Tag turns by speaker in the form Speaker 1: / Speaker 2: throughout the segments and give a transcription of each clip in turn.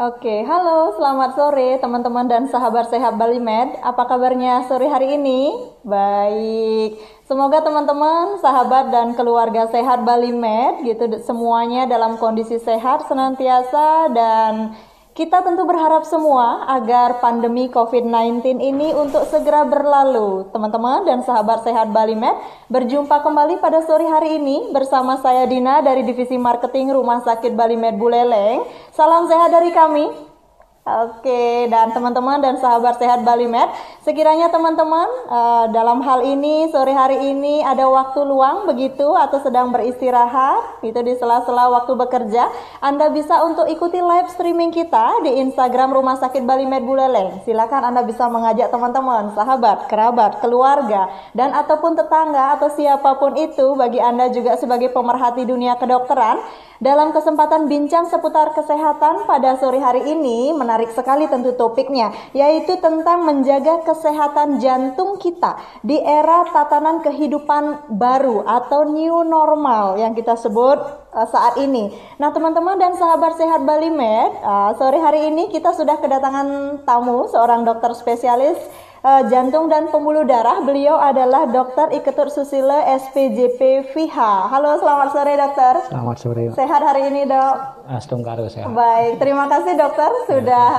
Speaker 1: Oke, halo, selamat sore teman-teman dan sahabat sehat Bali Med. Apa kabarnya sore hari ini? Baik. Semoga teman-teman, sahabat dan keluarga sehat Bali Med gitu semuanya dalam kondisi sehat senantiasa dan kita tentu berharap semua agar pandemi COVID-19 ini untuk segera berlalu. Teman-teman dan sahabat sehat Bali Med, berjumpa kembali pada sore hari ini bersama saya Dina dari Divisi Marketing Rumah Sakit Bali Med Buleleng. Salam sehat dari kami. Oke, dan teman-teman dan sahabat sehat Bali Med, sekiranya teman-teman dalam hal ini sore hari ini ada waktu luang begitu atau sedang beristirahat, itu di sela-sela waktu bekerja, Anda bisa untuk ikuti live streaming kita di Instagram Rumah Sakit Bali Med Buleleng. Silakan Anda bisa mengajak teman-teman, sahabat, kerabat, keluarga, dan ataupun tetangga atau siapapun itu bagi Anda juga sebagai pemerhati dunia kedokteran dalam kesempatan bincang seputar kesehatan pada sore hari ini. Menarik sekali tentu topiknya, yaitu tentang menjaga kesehatan jantung kita di era tatanan kehidupan baru atau new normal yang kita sebut saat ini. Nah teman-teman dan sahabat sehat Bali Med, sore hari ini kita sudah kedatangan tamu, seorang dokter spesialis jantung dan pembuluh darah. Beliau adalah Dr. Iketut Susilo SPJP VH. Halo, selamat sore dokter.
Speaker 2: Selamat sore.
Speaker 1: Sehat hari ini dok?
Speaker 2: Astungkaru sehat.
Speaker 1: Baik, terima kasih dokter sudah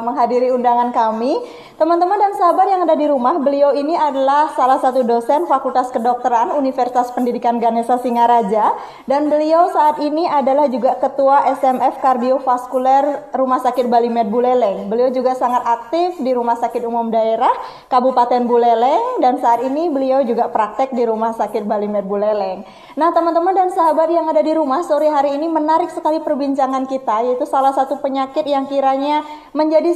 Speaker 1: menghadiri undangan kami. Teman-teman dan sahabat yang ada di rumah, beliau ini adalah salah satu dosen Fakultas Kedokteran Universitas Pendidikan Ganesha Singaraja dan beliau saat ini adalah juga Ketua SMF Kardiovaskuler Rumah Sakit Bali Med Buleleng. Beliau juga sangat aktif di Rumah Sakit Umum Daerah Kabupaten Buleleng dan saat ini beliau juga praktek di Rumah Sakit Bali Med Buleleng. Nah teman-teman dan sahabat yang ada di rumah, sore hari ini menarik sekali perbincangan kita, yaitu salah satu penyakit yang kiranya menjadi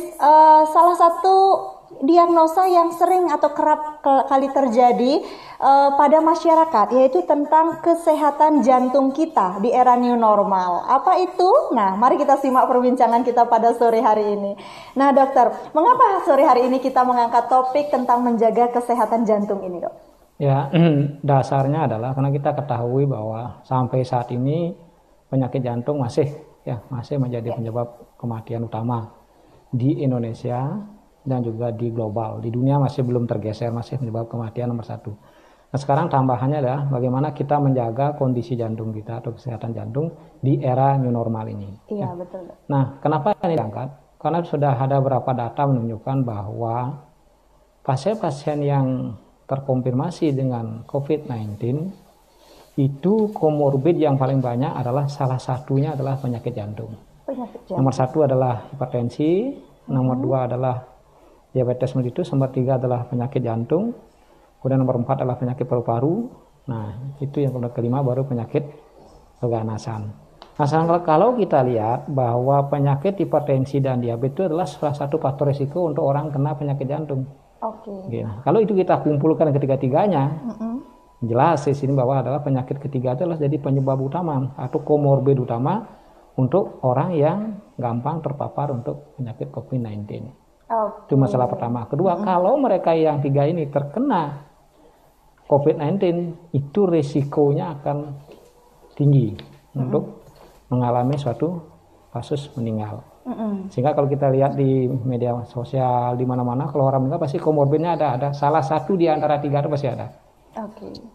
Speaker 1: salah satu diagnosa yang sering atau kerap kali terjadi pada masyarakat, yaitu tentang kesehatan jantung kita di era new normal. Apa itu? Nah, mari kita simak perbincangan kita pada sore hari ini. Nah, dokter, mengapa sore hari ini kita mengangkat topik tentang menjaga kesehatan jantung ini, dok?
Speaker 2: Ya, dasarnya adalah karena kita ketahui bahwa sampai saat ini penyakit jantung masih menjadi penyebab kematian utama di Indonesia dan juga di global. Di dunia masih belum tergeser, masih menyebab kematian nomor satu. Nah sekarang tambahannya adalah bagaimana kita menjaga kondisi jantung kita atau kesehatan jantung di era new normal ini.
Speaker 1: Iya, betul.
Speaker 2: Nah kenapa ini diangkat? Karena sudah ada beberapa data menunjukkan bahwa pasien-pasien yang terkonfirmasi dengan COVID-19 itu komorbid yang paling banyak adalah salah satunya adalah penyakit jantung. Nomor satu adalah hipertensi, nomor dua adalah diabetes mellitus, nomor tiga adalah penyakit jantung, kemudian nomor empat adalah penyakit paru-paru. Nah itu yang kelima baru penyakit keganasan. Nah kalau kita lihat bahwa penyakit hipertensi dan diabetes itu adalah salah satu faktor risiko untuk orang kena penyakit jantung. Oke. Nah, kalau itu kita kumpulkan ketiga-tiganya, jelas di sini bahwa adalah penyakit ketiga adalah jadi penyebab utama atau komorbid utama untuk orang yang gampang terpapar untuk penyakit COVID-19. Itu masalah pertama. Kedua, kalau mereka yang tiga ini terkena COVID-19, itu risikonya akan tinggi untuk mengalami suatu kasus meninggal. Sehingga kalau kita lihat di media sosial di mana-mana, kalau orang meninggal pasti komorbidnya ada salah satu di antara tiga itu pasti ada.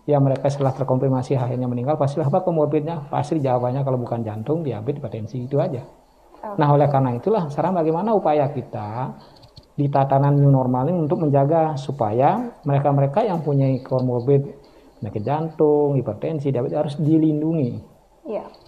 Speaker 2: Yang mereka setelah terkonfirmasi akhirnya meninggal, pasti apa komorbidnya? Pasti jawabannya kalau bukan jantung, diabetes, hipertensi, itu aja. Nah oleh karena itulah sekarang bagaimana upaya kita di tatanan new normal ini untuk menjaga supaya mereka-mereka yang punya komorbid penyakit jantung, hipertensi, diabetes harus dilindungi.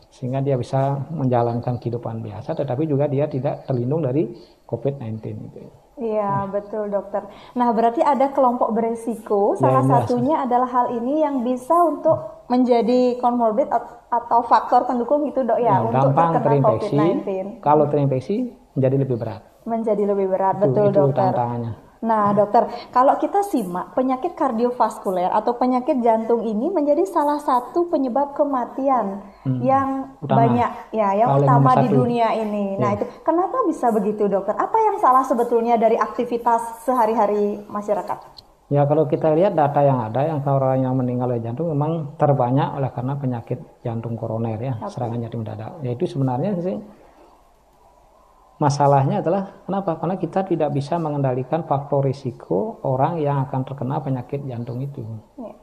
Speaker 2: Sehingga dia bisa menjalankan kehidupan biasa, tetapi juga dia tidak terlindung dari COVID-19 itu.
Speaker 1: Iya, betul dokter. Nah, berarti ada kelompok beresiko, salah satunya adalah hal ini yang bisa untuk menjadi komorbid atau faktor pendukung itu dok ya, untuk terkena COVID-19.
Speaker 2: Kalau terinfeksi menjadi lebih berat.
Speaker 1: Menjadi lebih berat, betul
Speaker 2: itu
Speaker 1: dokter.
Speaker 2: Tantangannya.
Speaker 1: Nah dokter, kalau kita simak penyakit kardiovaskuler atau penyakit jantung ini menjadi salah satu penyebab kematian yang utama. Banyak ya, yang utama di dunia ini. Nah itu kenapa bisa begitu dokter? Apa yang salah sebetulnya dari aktivitas sehari-hari masyarakat?
Speaker 2: Ya kalau kita lihat data yang ada, yang orang yang meninggal oleh jantung memang terbanyak oleh karena penyakit jantung koroner ya, serangan jantung mendadak. Yaitu sebenarnya sih masalahnya adalah kenapa? Karena kita tidak bisa mengendalikan faktor risiko orang yang akan terkena penyakit jantung itu. Ya.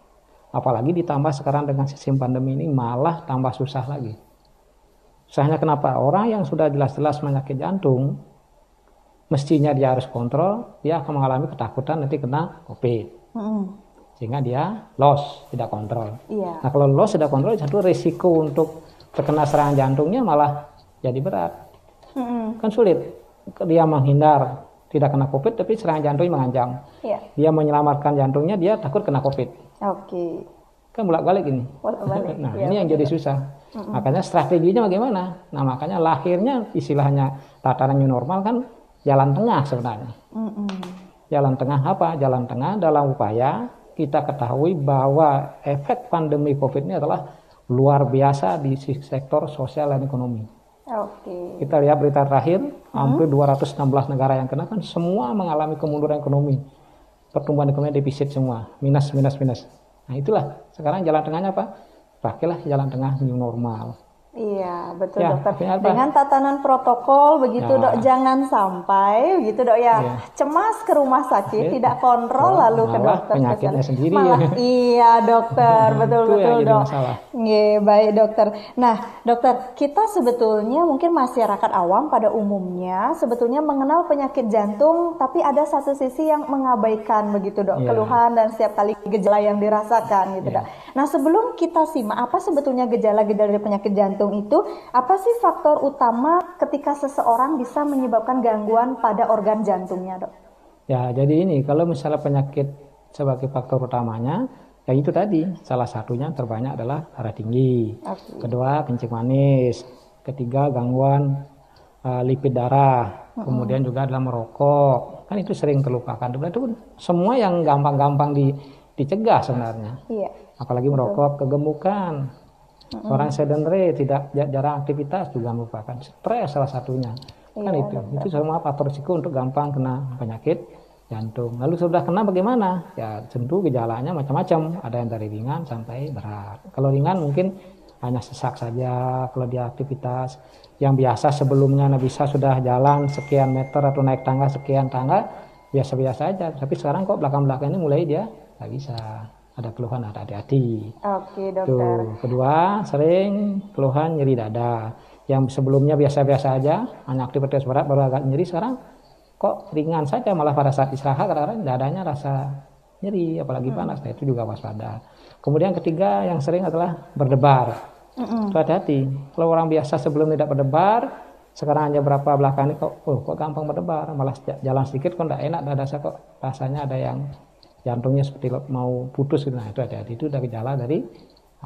Speaker 2: Apalagi ditambah sekarang dengan sistem pandemi ini malah tambah susah lagi. Susahnya kenapa? Orang yang sudah jelas-jelas penyakit jantung, mestinya dia harus kontrol, dia akan mengalami ketakutan nanti kena COVID. Sehingga dia loss, tidak kontrol. Iya. Nah kalau loss tidak kontrol, satu risiko untuk terkena serangan jantungnya malah jadi berat. Kan sulit. Dia menghindar tidak kena COVID, tapi serangan jantungnya mengancam. Iya. Dia menyelamatkan jantungnya, dia takut kena COVID. Oke. Kan bolak-balik ini. Bolak-balik. Nah ya, ini yang jadi susah. Makanya strateginya bagaimana? Nah makanya lahirnya istilahnya tataran new normal kan jalan tengah sebenarnya. Jalan tengah apa? Jalan tengah dalam upaya kita ketahui bahwa efek pandemi COVID ini adalah luar biasa di sektor sosial dan ekonomi. Oke. Kita lihat berita terakhir, hampir 216 negara yang kena kan semua mengalami kemunduran ekonomi. Pertumbuhan ekonomi defisit semua, minus. Nah itulah sekarang jalan tengahnya apa? Pakailah jalan tengah new normal. Iya betul ya, dokter. Dengan tatanan protokol begitu ya. Dok, jangan sampai begitu dok ya, cemas ke rumah sakit, tidak kontrol lalu ke dokter. Penyakitnya sendiri. Malah, iya dokter, betul dok. Iya baik dokter. Nah dokter, kita sebetulnya mungkin masyarakat awam pada umumnya sebetulnya mengenal penyakit jantung, tapi ada satu sisi yang mengabaikan begitu dok, keluhan dan setiap kali gejala yang dirasakan gitu dok. Nah sebelum kita simak apa sebetulnya gejala-gejala dari penyakit jantung itu, apa sih faktor utama ketika seseorang bisa menyebabkan gangguan pada organ jantungnya dok? Ya jadi ini kalau misalnya penyakit sebagai faktor utamanya ya itu tadi salah satunya terbanyak adalah darah tinggi, kedua kencing manis, ketiga gangguan lipid darah, kemudian juga adalah merokok, kan itu sering terlupakan. Itu semua yang gampang-gampang dicegah sebenarnya. Iya. Apalagi merokok, kegemukan. Orang sedentary tidak jarang aktivitas juga merupakan stres salah satunya. Kan itu semua faktor risiko untuk gampang kena penyakit jantung. Lalu sudah kena bagaimana? Ya tentu gejalanya macam-macam, ada yang dari ringan sampai berat. Kalau ringan mungkin hanya sesak saja kalau dia aktivitas yang biasa sebelumnya bisa sudah jalan sekian meter atau naik tangga sekian tangga biasa-biasa aja. Tapi sekarang kok belakang-belakang ini mulai dia nggak bisa. Ada keluhan, ada hati-hati. Oke dokter. Tuh. Kedua, sering keluhan nyeri dada. Yang sebelumnya biasa-biasa aja, hanya aktivitas berat baru agak nyeri, sekarang kok ringan saja, malah pada saat istirahat kadang-kadang dadanya rasa nyeri, apalagi panas. Nah itu juga waspada. Kemudian ketiga yang sering adalah berdebar. Itu hati-hati. Kalau orang biasa sebelum tidak berdebar, sekarang hanya berapa belakang ini kok gampang berdebar, malah jalan sedikit kok tidak enak dada saya kok rasanya ada yang jantungnya seperti mau putus gitu. Nah itu hati-hati, itu udah gejala dari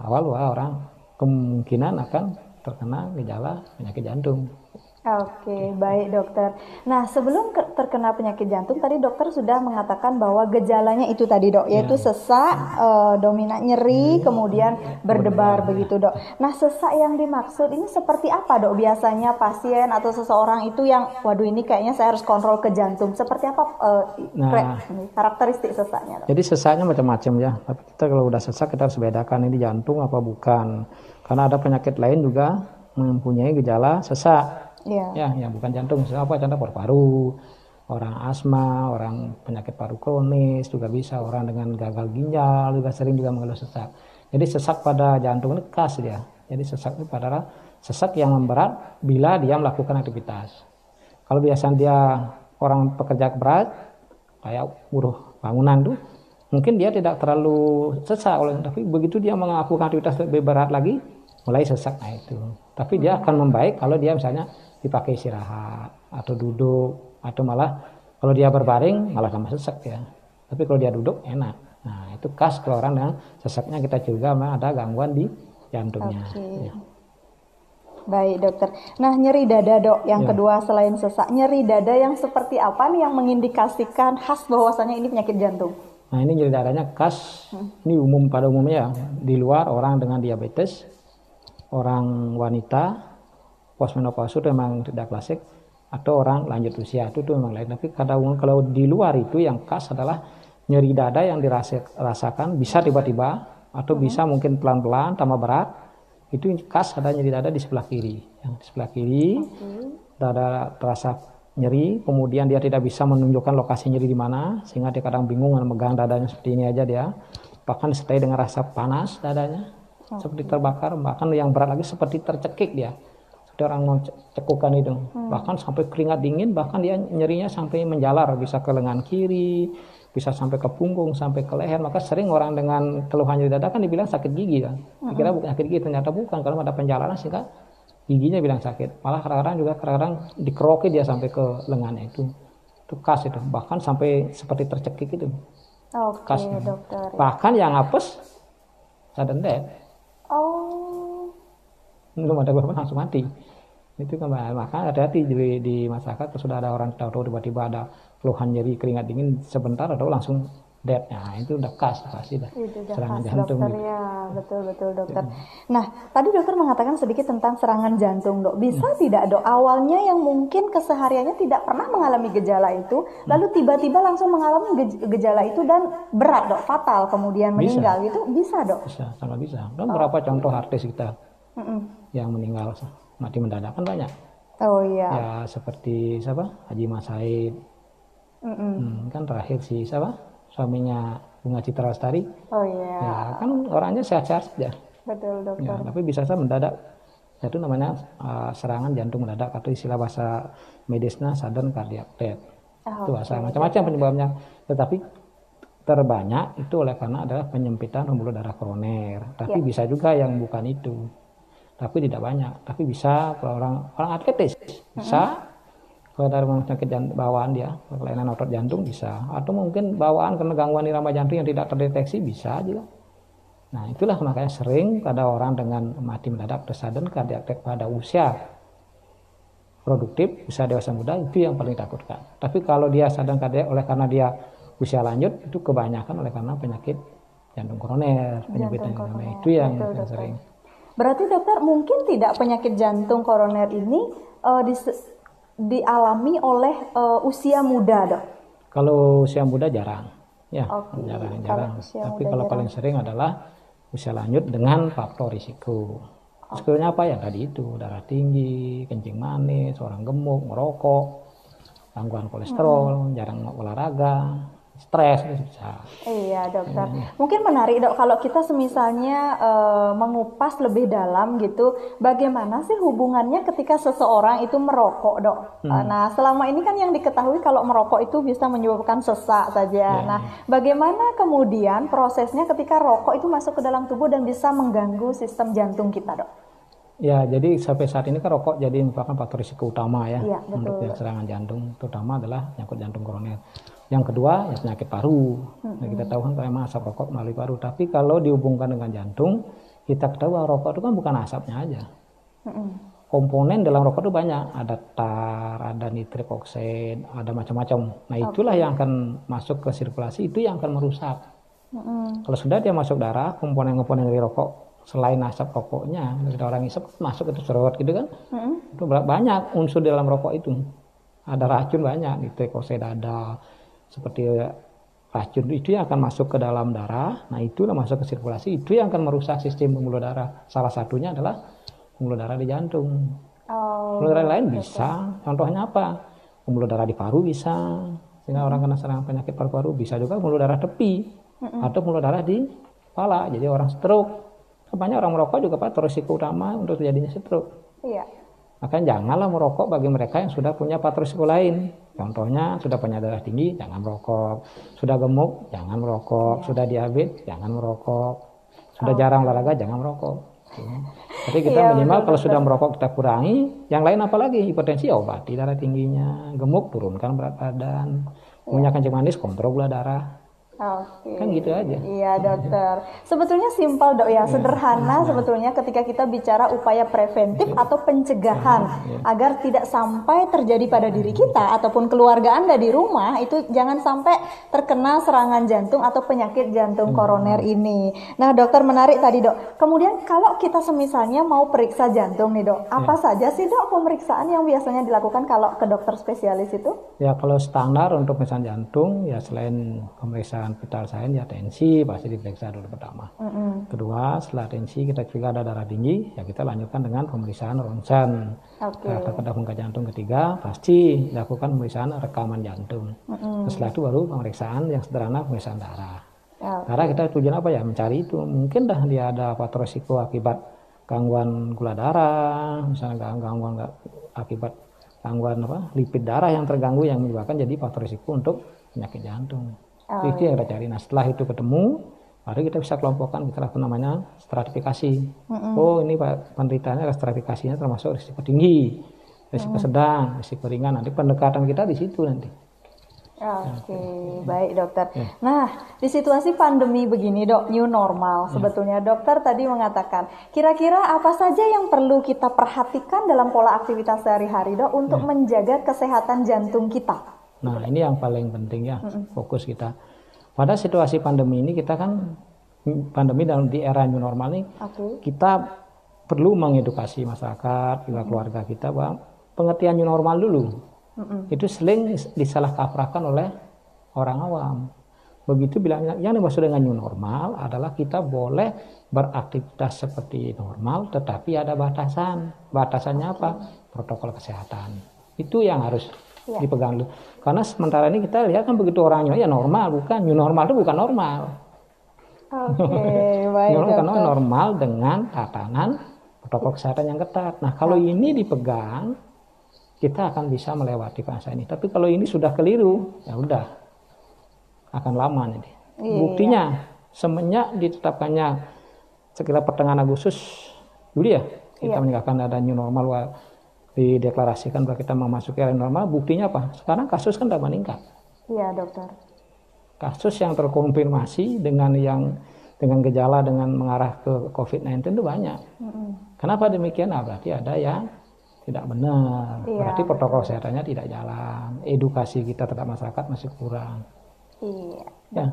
Speaker 2: awal bahwa orang kemungkinan akan terkena gejala penyakit jantung. Oke, baik dokter. Nah sebelum terkena penyakit jantung tadi dokter sudah mengatakan bahwa gejalanya itu tadi dok, yaitu sesak, dominan nyeri, kemudian berdebar begitu dok. Nah sesak yang dimaksud ini seperti apa dok? Biasanya pasien atau seseorang itu yang waduh ini kayaknya saya harus kontrol ke jantung. Seperti apa karakteristik sesaknya dok? Jadi sesaknya macam-macam ya. Tapi kita kalau udah sesak kita harus bedakan ini jantung apa bukan. Karena ada penyakit lain juga mempunyai gejala sesak. Ya, bukan jantung, apa contoh paru-paru, orang asma, orang penyakit paru kronis juga bisa, orang dengan gagal ginjal juga sering juga mengeluh sesak. Jadi sesak pada jantung ini khas dia. Jadi sesak itu adalah sesak yang berat bila dia melakukan aktivitas. Kalau biasanya dia orang pekerja berat, kayak buruh bangunan tuh, mungkin dia tidak terlalu sesak, tapi begitu dia melakukan aktivitas lebih berat lagi, mulai sesak. Nah itu. Tapi dia akan membaik kalau dia misalnya dipakai istirahat atau duduk, atau malah kalau dia berbaring malah tambah sesak ya. Tapi kalau dia duduk enak. Nah itu khas kalau orang yang sesaknya kita juga ada gangguan di jantungnya. Ya. Baik dokter. Nah nyeri dada dok, yang kedua selain sesak, nyeri dada yang seperti apa nih yang mengindikasikan khas bahwasanya ini penyakit jantung? Nah ini nyeri dadanya khas, ini umum pada umumnya ya, di luar orang dengan diabetes, orang wanita, postmenopause itu memang tidak klasik, atau orang lanjut usia itu memang lain. Tapi kalau di luar itu yang khas adalah nyeri dada yang dirasakan bisa tiba-tiba atau bisa mungkin pelan-pelan tambah berat. Itu khas ada nyeri dada di sebelah kiri. Yang di sebelah kiri dada terasa nyeri, kemudian dia tidak bisa menunjukkan lokasi nyeri di mana, sehingga dia kadang bingung memegang dadanya seperti ini aja dia. Bahkan disertai dengan rasa panas dadanya, seperti terbakar, bahkan yang berat lagi seperti tercekik dia. Seperti orang mau cekukan itu. Bahkan sampai keringat dingin, bahkan dia nyerinya sampai menjalar, bisa ke lengan kiri, bisa sampai ke punggung, sampai ke leher. Maka sering orang dengan keluhan nyeri dada kan dibilang sakit gigi kan. Dikira bukan sakit gigi, ternyata bukan, karena ada penjalanan sehingga giginya bilang sakit. Malah kadang-kadang dikeroki dia sampai ke lengannya itu khas itu, bahkan sampai seperti tercekik itu.
Speaker 1: Oke, dokter.
Speaker 2: Bahkan yang apes sudden death.
Speaker 1: Oh.
Speaker 2: Belum ada korban langsung mati. Itu kan, maka hati-hati di masyarakat kalau sudah ada orang tahu tiba-tiba ada keluhan nyeri keringat dingin sebentar atau langsung death. Nah, itu udah khas pasti dah. Serangan jantung.
Speaker 1: Dokter, ya, betul dokter. Nah, tadi dokter mengatakan sedikit tentang serangan jantung, Dok. Bisa tidak, Dok? Awalnya yang mungkin kesehariannya tidak pernah mengalami gejala itu, lalu tiba-tiba langsung mengalami gejala itu dan berat, Dok, fatal, kemudian meninggal gitu, bisa, Dok?
Speaker 2: Bisa, sangat bisa. Dan berapa contoh artis kita yang meninggal mati mendadak kan banyak.
Speaker 1: Oh iya.
Speaker 2: Ya seperti siapa? Haji Mas Said. Kan terakhir si siapa? Suaminya Bunga Citra Lestari.
Speaker 1: Oh iya.
Speaker 2: Ya kan orangnya sehat-sehat saja.
Speaker 1: Betul, dokter.
Speaker 2: Ya, tapi bisa saja mendadak. Itu namanya serangan jantung mendadak atau istilah bahasa medisnya sudden cardiac death. Itu bahasa macam-macam penyebabnya. Tetapi terbanyak itu oleh karena adalah penyempitan pembuluh darah koroner. Tapi bisa juga yang bukan itu. Tapi tidak banyak. Tapi bisa kalau orang atletis bisa. Kalau dari penyakit bawaan dia, kelainan otot jantung bisa, atau mungkin bawaan karena gangguan irama jantung yang tidak terdeteksi bisa juga. Nah itulah makanya sering pada orang dengan mati mendadak atau sudden cardiac death pada usia produktif, usia dewasa muda itu yang paling takutkan. Tapi kalau dia sudden cardiac oleh karena dia usia lanjut itu kebanyakan oleh karena penyakit jantung koroner, penyempitan koroner itu yang sering.
Speaker 1: Berarti dokter mungkin tidak penyakit jantung koroner ini dialami oleh usia muda, Dok?
Speaker 2: Kalau usia muda jarang, ya jarang. Tapi kalau paling sering adalah usia lanjut dengan faktor risiko. Risikonya apa ya tadi itu, darah tinggi, kencing manis, orang gemuk, merokok, gangguan kolesterol, jarang olahraga, stres bisa.
Speaker 1: Iya, dokter. Mungkin menarik, Dok, kalau kita semisalnya mengupas lebih dalam gitu, bagaimana sih hubungannya ketika seseorang itu merokok, Dok? Nah, selama ini kan yang diketahui kalau merokok itu bisa menyebabkan sesak saja. Nah, bagaimana kemudian prosesnya ketika rokok itu masuk ke dalam tubuh dan bisa mengganggu sistem jantung kita, Dok?
Speaker 2: Ya, jadi sampai saat ini kan rokok jadi merupakan faktor risiko utama ya untuk serangan jantung, terutama adalah nyangkut jantung koroner. Yang kedua ya penyakit paru. Nah, kita tahu kan memang asap rokok melalui paru. Tapi kalau dihubungkan dengan jantung, kita ketahui bahwa rokok itu kan bukan asapnya aja. Komponen dalam rokok itu banyak. Ada tar, ada nitrik oksid, ada macam-macam. Nah itulah yang akan masuk ke sirkulasi, itu yang akan merusak. Kalau sudah dia masuk darah, komponen-komponen dari rokok selain asap rokoknya, dari orang isep masuk itu serot gitu kan. Itu banyak unsur dalam rokok itu. Ada racun banyak, nitrik oksid ada. Seperti racun itu yang akan masuk ke dalam darah. Nah itulah masuk ke sirkulasi, itu yang akan merusak sistem pembuluh darah. Salah satunya adalah pembuluh darah di jantung. Pembuluh darah lain bisa, contohnya apa? Pembuluh darah di paru bisa, sehingga orang kena serangan penyakit paru-paru. Bisa juga pembuluh darah tepi atau pembuluh darah di kepala, jadi orang stroke. Banyak orang merokok juga faktor risiko utama untuk terjadinya stroke. Iya. Makanya janganlah merokok bagi mereka yang sudah punya faktor risiko lain. Contohnya sudah punya darah tinggi, jangan merokok. Sudah gemuk, jangan merokok. Sudah diabetes, jangan merokok. Sudah jarang olahraga, jangan merokok. Jadi kita minimal kalau sudah merokok kita kurangi. Yang lain apalagi hipertensi ya obati darah tingginya. Gemuk turunkan berat badan. Punya kencing manis kontrol gula darah. Kan gitu aja.
Speaker 1: Iya, dokter. Sebetulnya simpel, Dok, ya, sederhana sebetulnya ketika kita bicara upaya preventif atau pencegahan agar tidak sampai terjadi pada diri kita ataupun keluarga Anda di rumah itu jangan sampai terkena serangan jantung atau penyakit jantung koroner ini. Nah, dokter, menarik tadi, Dok. Kemudian kalau kita semisalnya mau periksa jantung nih, Dok, apa saja sih, Dok, pemeriksaan yang biasanya dilakukan kalau ke dokter spesialis itu?
Speaker 2: Ya, kalau standar untuk pemeriksaan jantung ya selain pemeriksaan pemeriksaan vital sign ya tensi pasti diperiksa dulu pertama. Kedua, setelah tensi kita juga ada darah tinggi, ya kita lanjutkan dengan pemeriksaan ronsen. Kedap jantung. Ketiga, pasti dilakukan pemeriksaan rekaman jantung. Setelah itu baru pemeriksaan yang sederhana, pemeriksaan darah. Karena kita tujuan apa ya? Mencari itu. Mungkin dah dia ada faktor risiko akibat gangguan gula darah, misalnya akibat gangguan lipid darah yang terganggu yang menyebabkan jadi faktor risiko untuk penyakit jantung. Itu yang kita cari. Nah setelah itu ketemu, baru kita bisa kelompokkan, kita lakukan namanya stratifikasi. Oh ini penderitanya stratifikasinya termasuk risiko tinggi, risiko sedang, risiko ringan. Nanti pendekatan kita di situ nanti.
Speaker 1: Oke, baik dokter. Nah, di situasi pandemi begini dok, new normal, sebetulnya dokter tadi mengatakan, kira-kira apa saja yang perlu kita perhatikan dalam pola aktivitas sehari-hari dok untuk menjaga kesehatan jantung kita?
Speaker 2: Nah, ini yang paling penting ya, fokus kita. Pada situasi pandemi ini kita kan, pandemi dalam di era new normal ini, kita perlu mengedukasi masyarakat, juga keluarga kita bahwa pengertian new normal dulu. Itu sering disalah kaprahkan oleh orang awam. Begitu bilangnya yang dimaksud dengan new normal adalah kita boleh beraktivitas seperti normal tetapi ada batasan. Batasannya apa? Protokol kesehatan. Itu yang harus dipegang dulu. Karena sementara ini kita lihat kan begitu orangnya ya normal, bukan new normal itu bukan normal.
Speaker 1: Baik.
Speaker 2: Karena normal dengan tatanan protokol kesehatan yang ketat. Nah, kalau ini dipegang kita akan bisa melewati fase ini. Tapi kalau ini sudah keliru, ya udah akan lama nanti. Buktinya semenjak ditetapkannya sekitar pertengahan Agustus dulu ya, kita meninggalkan ada new normal, dideklarasikan bahwa kita memasuki era normal. Buktinya apa? Sekarang kasus kan sudah meningkat.
Speaker 1: Iya dokter.
Speaker 2: Kasus yang terkonfirmasi dengan gejala dengan mengarah ke COVID-19 itu banyak. Kenapa demikian? Nah, berarti ada yang tidak benar, berarti protokol kesehatannya tidak jalan, edukasi kita terhadap masyarakat masih kurang.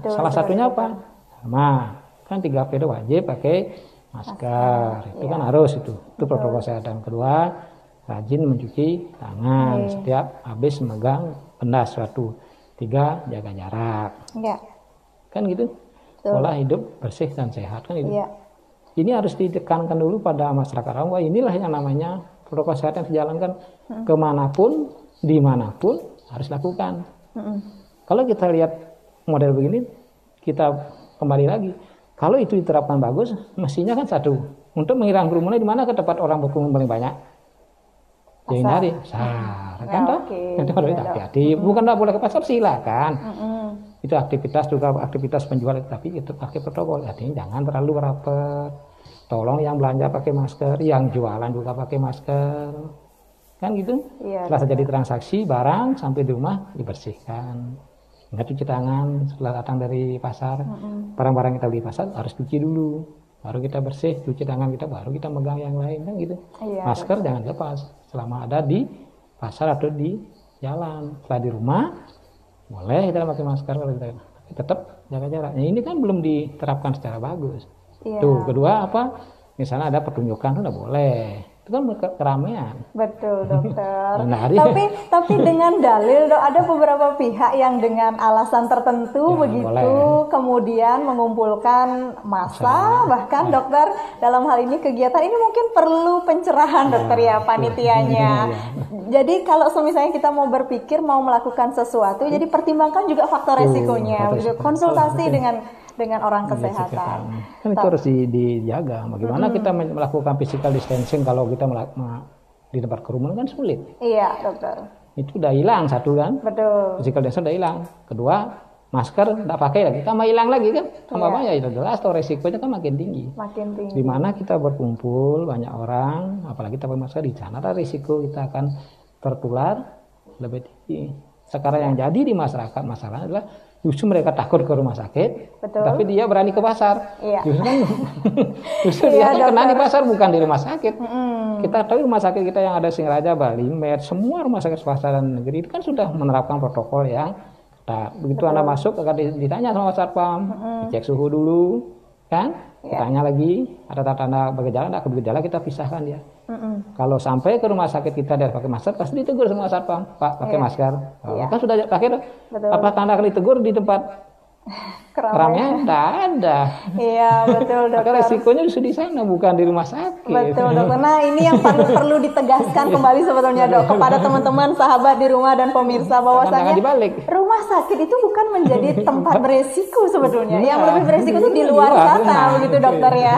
Speaker 2: Salah satunya apa? Sama, kan 3P itu wajib pakai masker, itu kan harus itu protokol kesehatan. Kedua, rajin mencuci tangan setiap habis memegang benda suatu. 3, jaga jarak, kan gitu. Pola hidup bersih dan sehat kan itu. Ini harus ditekankan dulu pada masyarakat awam, inilah yang namanya protokol kesehatan yang dijalankan kemanapun, dimanapun harus lakukan. Kalau kita lihat model begini, kita kembali lagi. Kalau itu diterapkan bagus, mestinya kan satu, untuk menghilangkan kerumunan di mana ke tempat orang berkerumun paling banyak. Jadi hari, kan toh? Itu harus hati-hati. Bukan tidak boleh ke pasar, silakan. Itu aktivitas juga aktivitas penjual, tapi itu pakai protokol. Artinya jangan terlalu rapat. Tolong yang belanja pakai masker, yang jualan juga pakai masker, kan gitu. Setelah terjadi transaksi barang sampai di rumah dibersihkan, ingat cuci tangan setelah datang dari pasar. Barang-barang kita beli pasar harus cuci dulu, baru kita bersih, cuci tangan kita, baru kita megang yang lain, kan gitu. Masker jangan lepas selama ada di pasar atau di jalan. Setelah di rumah boleh kita pakai masker, kalau kita tetap jaga jarak. Nah, ini kan belum diterapkan secara bagus. Tuh, kedua apa? Misalnya ada pertunjukan itu nggak boleh. Itu kan keramaian.
Speaker 1: Betul dokter. tapi dengan dalil dok, ada beberapa pihak yang dengan alasan tertentu kemudian mengumpulkan massa, bahkan dokter dalam hal ini kegiatan ini mungkin perlu pencerahan dokter ya panitianya. Jadi kalau misalnya kita mau berpikir mau melakukan sesuatu, jadi pertimbangkan juga faktor resikonya, konsultasi dengan orang kesehatan.
Speaker 2: Kan itu harus dijaga. Bagaimana kita melakukan physical distancing kalau kita di tempat kerumunan kan sulit.
Speaker 1: Iya, dokter.
Speaker 2: Itu udah hilang satu kan.
Speaker 1: Betul.
Speaker 2: Physical distancing udah hilang. Kedua, masker enggak pakai lagi. Tambah hilang lagi kan. Tambah banyak itu jelas atau resikonya kan makin tinggi.
Speaker 1: Makin tinggi.
Speaker 2: Di mana kita berkumpul banyak orang, apalagi kita pakai masker, di sana ada risiko kita akan tertular lebih tinggi. Sekarang yang jadi di masyarakat masalahnya adalah justru mereka takut ke rumah sakit, tapi dia berani ke pasar. Justru dia kena di pasar, bukan di rumah sakit. Kita tahu rumah sakit kita yang ada Singaraja, Bali, Med, semua rumah sakit swasta dan negeri itu kan sudah menerapkan protokol yang ketat. Begitu Anda masuk akan ditanya sama satpam, dicek suhu dulu, kan? Ditanya lagi, ada tanda bergejala, tidak bergejala, kita pisahkan dia. Kalau sampai ke rumah sakit kita dia pakai masker, pasti ditegur semua satpam, Pak pakai masker. Kan sudah pakai, apakah Anda akan ditegur di tempat keramaian tidak ada.
Speaker 1: Iya, betul
Speaker 2: Maka
Speaker 1: dokter.
Speaker 2: resikonya justru di sana, bukan di rumah sakit.
Speaker 1: Betul dokter. Nah ini yang perlu ditegaskan kembali sebetulnya dok kepada teman-teman sahabat di rumah dan pemirsa
Speaker 2: Jangan
Speaker 1: bahwasannya
Speaker 2: dibalik.
Speaker 1: rumah sakit itu bukan menjadi tempat beresiko sebetulnya. Yang
Speaker 2: Iya.
Speaker 1: lebih beresiko itu di luar
Speaker 2: Iya,
Speaker 1: sana
Speaker 2: benar.
Speaker 1: begitu dokter ya.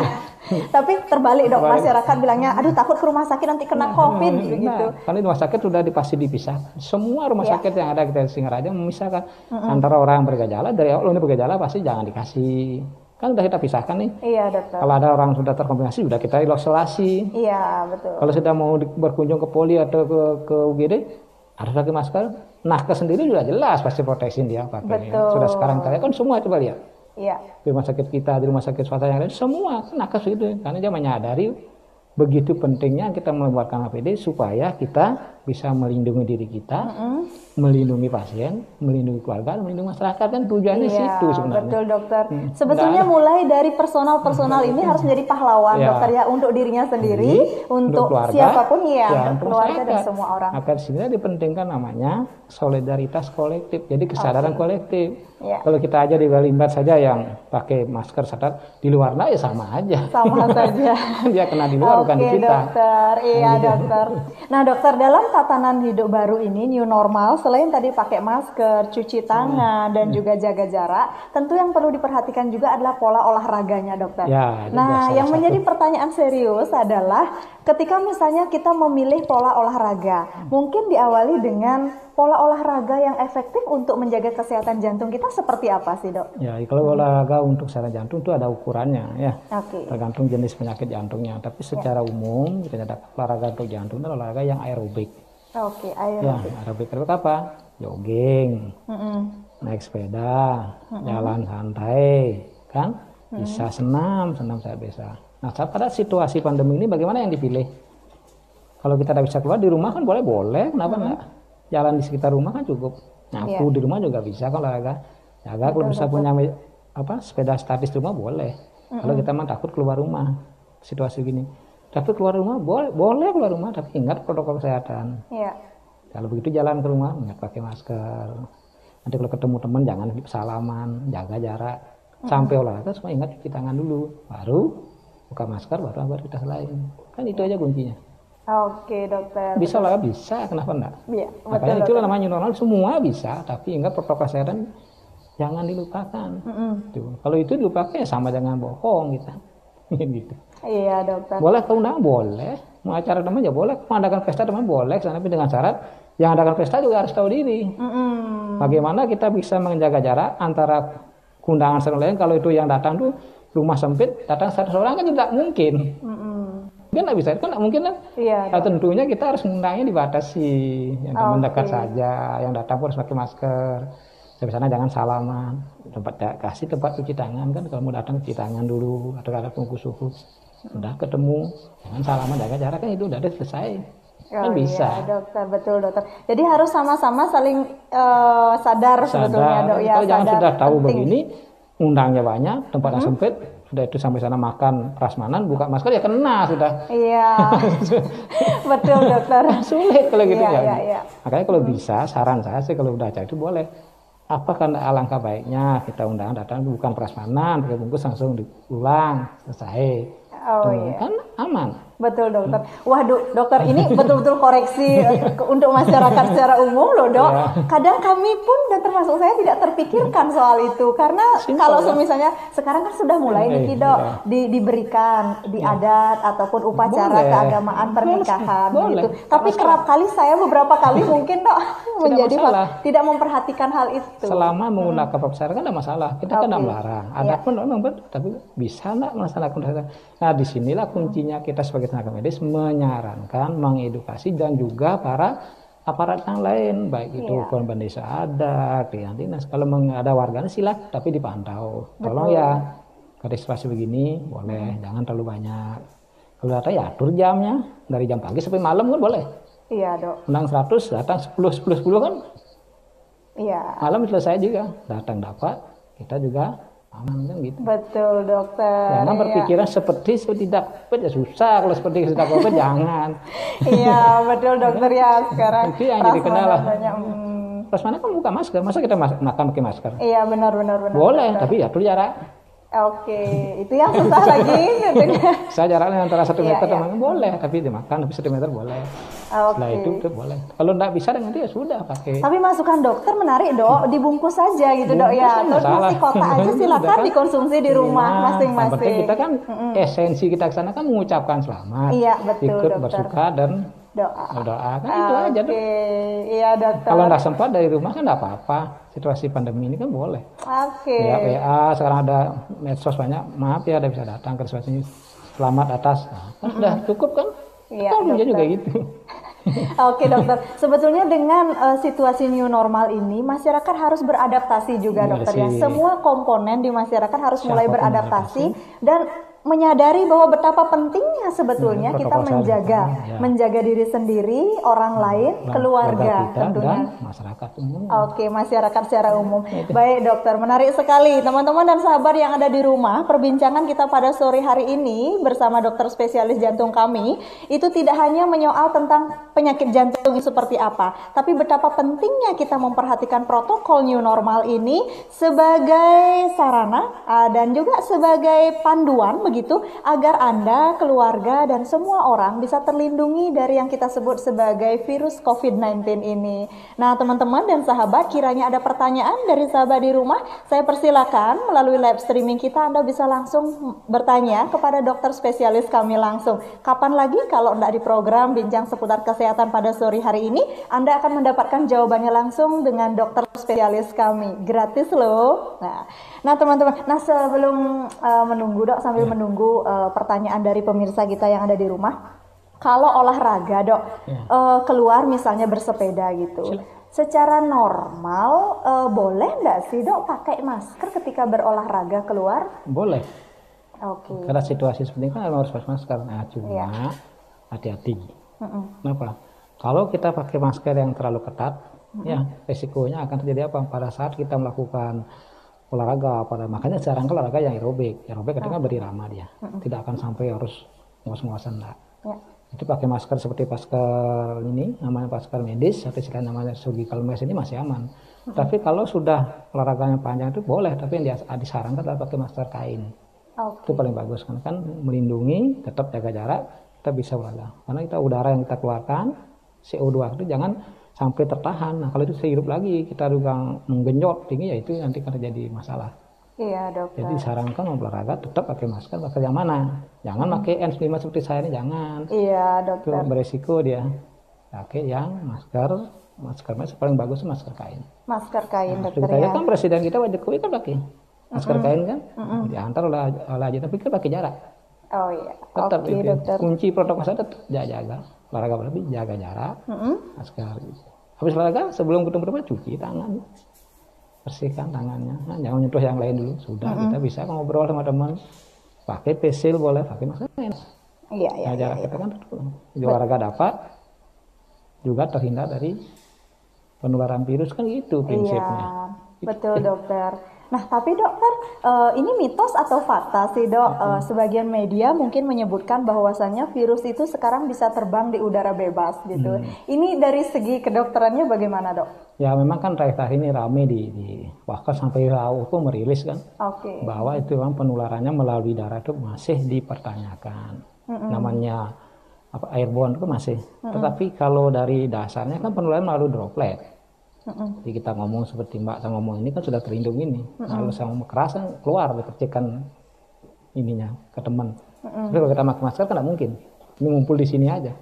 Speaker 1: Tapi terbalik dok, masyarakat bilangnya aduh takut ke rumah sakit nanti kena COVID begitu.
Speaker 2: Nah, karena rumah sakit sudah pasti dipisah. Semua rumah
Speaker 1: Iya.
Speaker 2: sakit yang ada kita di Singaraja memisahkan antara orang yang bergejala, dari awal ini bergejala pasti jangan dikasih. Kan sudah kita pisahkan nih.
Speaker 1: Iya dokter.
Speaker 2: Kalau ada orang sudah terkonfirmasi sudah kita isolasi.
Speaker 1: Iya betul.
Speaker 2: Kalau sudah mau berkunjung ke poli atau ke UGD harus pakai masker. Nakes sendiri sudah jelas pasti proteksi dia pakai.
Speaker 1: Betul.
Speaker 2: Sudah sekarang kalian kan semua coba lihat.
Speaker 1: Iya.
Speaker 2: Di rumah sakit kita, di rumah sakit swasta yang lain, semua nakes itu. Karena dia menyadari begitu pentingnya kita membuatkan APD supaya kita bisa melindungi diri kita, melindungi pasien, melindungi keluarga, melindungi masyarakat. Kan tujuannya
Speaker 1: Iya,
Speaker 2: situ sebenarnya.
Speaker 1: betul dokter. Sebetulnya mulai dari personal ini harus menjadi pahlawan
Speaker 2: Ya.
Speaker 1: dokter ya untuk dirinya sendiri, untuk
Speaker 2: keluarga,
Speaker 1: siapapun ya,
Speaker 2: untuk
Speaker 1: untuk keluarga dan
Speaker 2: masyarakat.
Speaker 1: semua orang.
Speaker 2: Maka di sini dipentingkan namanya solidaritas kolektif. Jadi kesadaran kolektif.
Speaker 1: Ya.
Speaker 2: Kalau kita aja di Balimbad saja yang pakai masker sadar, di luar ya sama aja.
Speaker 1: Sama saja.
Speaker 2: Dia kena di luar bukan di
Speaker 1: Oke
Speaker 2: kita.
Speaker 1: dokter, iya dokter. Nah dokter dalam tatanan hidup baru ini new normal selain tadi pakai masker, cuci tangan dan juga jaga jarak, tentu yang perlu diperhatikan juga adalah pola olahraganya dokter.
Speaker 2: Ya, itu
Speaker 1: Nah
Speaker 2: salah
Speaker 1: yang
Speaker 2: satu.
Speaker 1: menjadi pertanyaan serius adalah ketika misalnya kita memilih pola olahraga, mungkin diawali dengan pola olahraga yang efektif untuk menjaga kesehatan jantung kita seperti apa sih dok?
Speaker 2: Ya, kalau olahraga untuk kesehatan jantung itu ada ukurannya ya.
Speaker 1: Oke.
Speaker 2: Tergantung jenis penyakit jantungnya. Tapi secara umum kita ada olahraga untuk jantung itu olahraga yang aerobik.
Speaker 1: Oke, ayo.
Speaker 2: Ya, aerobik apa? Jogging,
Speaker 1: Mm-mm.
Speaker 2: naik sepeda, jalan santai, kan? Bisa senam saya bisa. Nah, pada situasi pandemi ini bagaimana yang dipilih? Kalau kita tidak bisa keluar di rumah kan boleh, kenapa enggak? Jalan di sekitar rumah kan cukup. Nyapu di rumah juga bisa kan olahraga. Jaga kalau bisa punya sepeda statis di rumah boleh. Kalau kita mah takut keluar rumah situasi gini. Tapi keluar rumah boleh keluar rumah tapi ingat protokol kesehatan.
Speaker 1: Iya.
Speaker 2: Kalau begitu jalan ke rumah ingat pakai masker. Nanti kalau ketemu teman jangan salaman, jaga jarak. Sampai olahraga semua ingat cuci tangan dulu, baru buka masker, baru aktivitas lain. Kan itu aja kuncinya.
Speaker 1: Oke dokter.
Speaker 2: Bisa lah, bisa, kenapa enggak?
Speaker 1: Iya,
Speaker 2: Makanya itulah namanya new normal, semua bisa, tapi ingat protokol kesehatan jangan dilupakan. Tuh. Kalau itu dilupakan ya sama dengan bohong gitu. Gitu.
Speaker 1: Iya dokter.
Speaker 2: Boleh ke undangan boleh, mau acara teman ya boleh, mengadakan pesta teman boleh, tapi dengan syarat yang adakan pesta juga harus tahu diri. Bagaimana kita bisa menjaga jarak antara undangan sama lain. Kalau itu yang datang tuh rumah sempit, datang 100 orang kan tidak mungkin. Kan nggak bisa, kan nggak mungkin kan?
Speaker 1: Iya.
Speaker 2: Nah, tentunya kita harus mengundangnya dibatasi, yang teman dekat saja, yang datang pun harus pakai masker. Sebesarnya jangan salaman, kasih tempat cuci tangan kan, kalau mau datang cuci tangan dulu, atau ada tunggu suhu, udah ketemu, jangan salaman, jaga jarak kan itu udah selesai. Kan bisa.
Speaker 1: Iya, dokter, betul dokter. Jadi harus sama-sama saling sadar sebetulnya dok ya.
Speaker 2: Kalau jangan sudah tahu
Speaker 1: penting.
Speaker 2: begini, undangnya banyak, tempatnya sempit, sudah itu sampai sana makan prasmanan, buka masker ya kena sudah.
Speaker 1: Iya, betul dokter.
Speaker 2: Sulit kalau gitu
Speaker 1: Iya,
Speaker 2: ya.
Speaker 1: iya.
Speaker 2: Makanya kalau bisa, saran saya sih kalau udah acara itu boleh. Apa kan alangkah baiknya kita undangan datang bukan prasmanan, pakai bungkus langsung diulang, selesai.
Speaker 1: Oh
Speaker 2: Tuh,
Speaker 1: iya.
Speaker 2: kan aman.
Speaker 1: Betul dokter. Waduh dokter ini betul-betul koreksi untuk masyarakat secara umum loh dok. Kadang kami pun dan termasuk saya tidak terpikirkan soal itu karena kalau misalnya sekarang kan sudah mulai nih dok diberikan di adat ataupun upacara keagamaan pernikahan gitu. Tapi kerap kali saya beberapa kali mungkin dok menjadi tidak memperhatikan hal itu.
Speaker 2: Selama menggunakan prasmanan kan tidak masalah. Kita kan tidak melarang. Ada pun memang betul, tapi bisa nggak melaksanakan. Nah disinilah kuncinya kita sebagai tenaga medis menyarankan, mengedukasi dan juga para aparat yang lain, baik itu korban desa adat, nanti kalau ada warganya silakan, tapi dipantau. Tolong ya, partisipasi begini boleh, jangan terlalu banyak. Kalau data ya atur jamnya dari jam pagi sampai malam kan boleh.
Speaker 1: Iya dok.
Speaker 2: Undang 100 datang 10 kan.
Speaker 1: Iya.
Speaker 2: Malam selesai juga, datang dapat kita juga aman kan gitu.
Speaker 1: Betul dokter.
Speaker 2: Jangan berpikiran seperti tidak COVID ya susah, kalau seperti sudah COVID jangan.
Speaker 1: Iya betul dokter ya sekarang.
Speaker 2: Itu yang jadi kendala. prasmanan kan buka masker, masa kita makan pakai masker?
Speaker 1: Iya, benar.
Speaker 2: Boleh,
Speaker 1: dokter.
Speaker 2: tapi atur jarak.
Speaker 1: Oke, itu yang susah lagi.
Speaker 2: Saya jaraknya antara 1
Speaker 1: Iya,
Speaker 2: meter
Speaker 1: iya.
Speaker 2: sama boleh, tapi dimakan tapi 1 meter boleh. Setelah itu boleh. Kalau nggak bisa nanti ya sudah pakai.
Speaker 1: Tapi masukan dokter menarik, Dok. Dibungkus saja gitu, Dok ya. Terus nasi kotak aja silakan
Speaker 2: Kan
Speaker 1: dikonsumsi di rumah
Speaker 2: yang penting
Speaker 1: masing-masing.
Speaker 2: kita kan esensi kita ke sana kan mengucapkan selamat,
Speaker 1: Iya, betul,
Speaker 2: ikut
Speaker 1: dokter.
Speaker 2: bersuka dan
Speaker 1: Doa.
Speaker 2: kan itu aja.
Speaker 1: Oke, iya dokter.
Speaker 2: Kalau nggak sempat dari rumah kan nggak apa-apa. Situasi pandemi ini kan boleh.
Speaker 1: Oke.
Speaker 2: Ya, WA sekarang ada medsos banyak. Maaf ya, ada bisa datang ke situasi selamat atas. Nah, kan sudah cukup kan?
Speaker 1: Iya,
Speaker 2: Kan
Speaker 1: dokter.
Speaker 2: juga gitu.
Speaker 1: Oke dokter, sebetulnya dengan situasi new normal ini masyarakat harus beradaptasi juga dokter ya. Semua komponen di masyarakat harus mulai beradaptasi dan menyadari bahwa betapa pentingnya sebetulnya kita menjaga diri sendiri, orang lain, keluarga tentunya.
Speaker 2: Dan masyarakat umum.
Speaker 1: Oke, masyarakat secara umum. Baik dokter, menarik sekali teman-teman dan sahabat yang ada di rumah. Perbincangan kita pada sore hari ini bersama dokter spesialis jantung kami itu tidak hanya menyoal tentang penyakit jantung seperti apa, tapi betapa pentingnya kita memperhatikan protokol new normal ini sebagai sarana dan juga sebagai panduan begitu agar Anda, keluarga dan semua orang bisa terlindungi dari yang kita sebut sebagai virus COVID-19 ini. Nah, teman-teman dan sahabat, kiranya ada pertanyaan dari sahabat di rumah, saya persilakan melalui live streaming kita Anda bisa langsung bertanya kepada dokter spesialis kami langsung. Kapan lagi kalau tidak di program Bincang Seputar Kesehatan pada sore hari ini, Anda akan mendapatkan jawabannya langsung dengan dokter spesialis kami. Gratis loh. Nah teman-teman, sebelum menunggu dok, sambil menunggu pertanyaan dari pemirsa kita yang ada di rumah, kalau olahraga dok, keluar misalnya bersepeda gitu, secara normal boleh nggak sih dok pakai masker ketika berolahraga keluar?
Speaker 2: Boleh.
Speaker 1: Oke.
Speaker 2: Karena situasi seperti ini kan harus pakai masker. Nah, cuma hati-hati. Kenapa? Kalau kita pakai masker yang terlalu ketat, ya resikonya akan terjadi apa? Pada saat kita melakukan olahraga, makanya jarang olahraga yang aerobik. Aerobik kadang berirama dia, tidak akan sampai harus ngos-ngosan lah. Itu pakai masker seperti masker ini, namanya masker medis, atau sekarang namanya surgical mask ini masih aman. Tapi kalau sudah olahraganya panjang itu boleh, tapi yang disarankan adalah pakai masker kain. Itu paling bagus kan melindungi, tetap jaga jarak, kita bisa olahraga. Karena kita udara yang kita keluarkan, CO2 itu jangan sampai tertahan. Nah, kalau itu sehirup lagi, kita juga menggenjot tinggi, ya itu nanti akan terjadi masalah.
Speaker 1: Iya dokter.
Speaker 2: Jadi disarankan olahraga tetap pakai masker yang mana? Jangan pakai N95 seperti saya ini, jangan.
Speaker 1: Iya dokter.
Speaker 2: Itu beresiko dia. Pakai yang maskernya paling bagus masker kain.
Speaker 1: Masker kain dokter
Speaker 2: ya. Kan presiden kita Pak Jokowi kan pakai masker kain kan? Diantar oleh tapi kan pakai jarak.
Speaker 1: Oh iya.
Speaker 2: Tetap
Speaker 1: Oke, dokter.
Speaker 2: Kunci protokol saya tetap jaga. Olahraga berlebih, jaga jarak. Masker. Habis olahraga sebelum ketemu cuci tangan. Bersihkan tangannya, jangan nyentuh yang lain dulu. Sudah kita bisa ngobrol sama teman, pakai pesil boleh, pakai masker.
Speaker 1: Iya.
Speaker 2: Jarak kita kan olahraga dapat, juga terhindar dari penularan virus kan itu prinsipnya.
Speaker 1: Iya, betul dokter. Nah tapi dokter, ini mitos atau fakta sih dok? Sebagian media mungkin menyebutkan bahwasannya virus itu sekarang bisa terbang di udara bebas gitu. Ini dari segi kedokterannya bagaimana dok?
Speaker 2: Ya memang kan terakhir ini rame bahkan sampai WHO pun merilis kan, bahwa itu memang penularannya melalui darah itu masih dipertanyakan. Namanya airborne itu masih. Tetapi kalau dari dasarnya kan penularan melalui droplet. Jadi kita ngomong seperti Mbak saya ngomong ini kan sudah terlindung ini. Kalau saya ngomong keras kan keluar percikan ininya ke teman. Tapi kalau kita pakai masker kan tidak mungkin. Ini ngumpul di sini aja.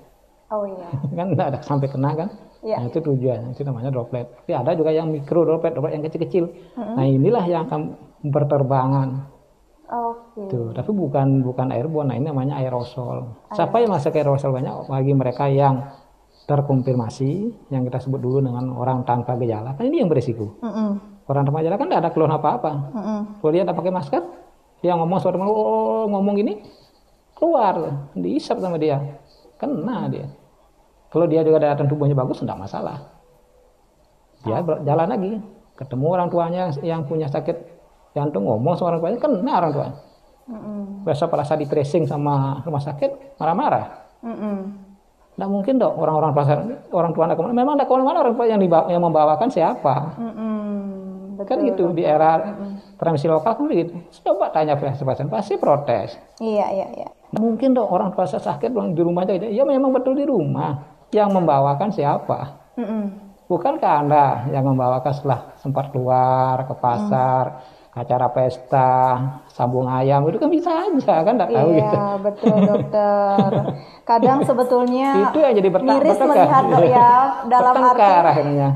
Speaker 1: Oh iya.
Speaker 2: Kan tidak ada sampai kena kan. Nah itu tujuannya, itu namanya droplet. Tapi ada juga yang mikro droplet yang kecil-kecil. Nah inilah yang akan berterbangan. Tuh, tapi bukan airborne. Nah ini namanya aerosol. Siapa yang masuk aerosol banyak? Bagi mereka yang terkonfirmasi, yang kita sebut dulu dengan orang tanpa gejala, kan ini yang berisiko. Orang tanpa gejala kan tidak ada keluhan apa-apa. Kalau dia tidak pakai masker, dia ngomong suatu ngomong gini, keluar, diisap sama dia, kena dia. Kalau dia juga daya tahan tubuhnya bagus, tidak masalah. Dia jalan lagi, ketemu orang tuanya yang punya sakit jantung, ngomong sama orang tuanya, kena orang tuanya. Biasa pada saat di tracing sama rumah sakit, marah-marah. Nggak mungkin dong orang-orang pasar, orang tua anak kemana. Memang ada kemana-mana orang tua yang membawakan siapa.
Speaker 1: Betul,
Speaker 2: Kan gitu di era transmisi lokal kan begitu. Coba tanya pasien pasti protes.
Speaker 1: Iya.
Speaker 2: Nggak mungkin dong orang tua sakit di rumah aja. Ya memang betul di rumah. Yang membawakan siapa? Bukankah Anda yang membawakan setelah sempat keluar ke pasar, ke acara pesta, sambung ayam, itu kan bisa aja kan, nggak tahu gitu.
Speaker 1: Iya, betul dokter. Kadang sebetulnya
Speaker 2: Itu yang jadi
Speaker 1: miris melihat dok ya, dalam arti
Speaker 2: akhirnya.